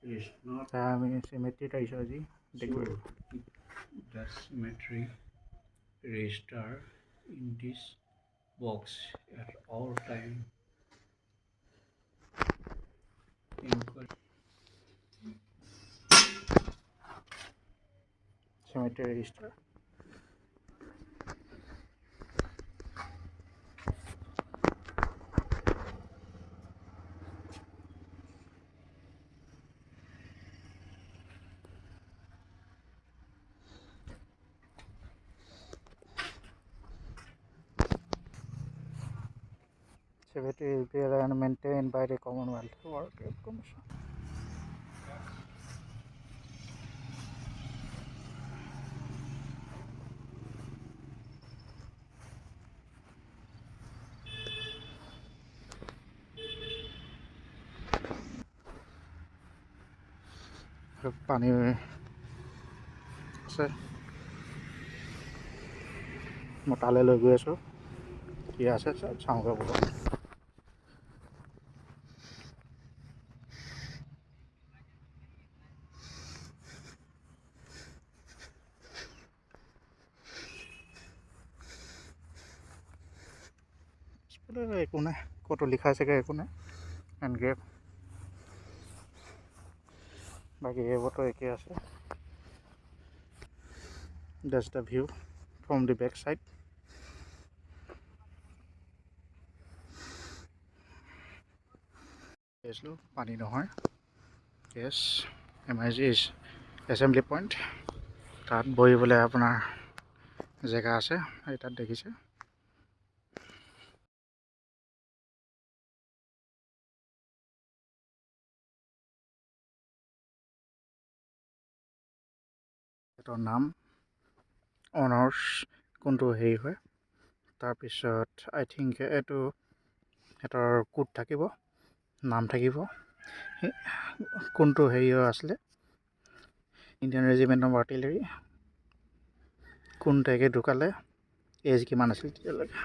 is not আমি cemetery আহিছোঁ আজি sure. The cemetery register in this box at all time. cemetery register. Cemetery is built and maintained by the Commonwealth War Graves Commission. পানী আছে মই তালৈ লৈ গৈ আছোঁ কি আছে চাওঁগৈ বোলো একো নাই ক'তো লিখা চাগে একো নাই এনগ্ৰেভ বাকী এইবোৰতো একেই আছে that's the view from the back side পানী নহয় yes MIG assembly point তাত বহিবলৈ আপোনাৰ জেগা আছে এই তাত দেখিছে এটাৰ নাম অনাৰ্ছ কোনটো হেৰি হয় তাৰপিছত আই থিংক এইটো সিহঁতৰ কোড থাকিব নাম থাকিব কোনটো হেৰি আছিলে ইণ্ডিয়ান ৰেজিমেণ্ট অফ আৰ্টিলাৰী কোন তাৰিখে ঢুকালে এজ কিমান আছিল তেতিয়ালৈকে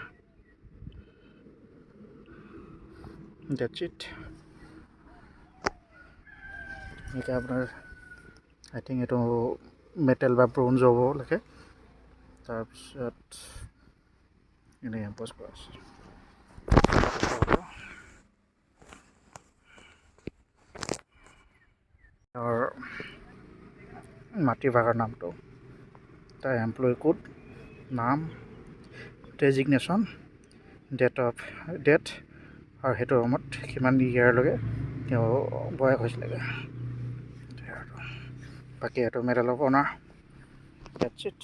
ডেটছ ইট এতিয়া আপোনাৰ আই থিংক এইটো মেটেল বা ব্ৰঞ্জ হ'ব লাগে তাৰপিছত এনেই এম্প'জ কৰা আছে তেওঁৰ মাতৃভাষাৰ নামটো তাৰ এমপ্লয়ী কোড নাম ডেজিগনেশ্যন ডেট আৰু সেইটো সময়ত কিমান ইয়াৰলৈকে তেওঁ বয়স হৈছিলেগৈ বাকী এইটো মেডেল অফ অনাৰ ডেটছ ইট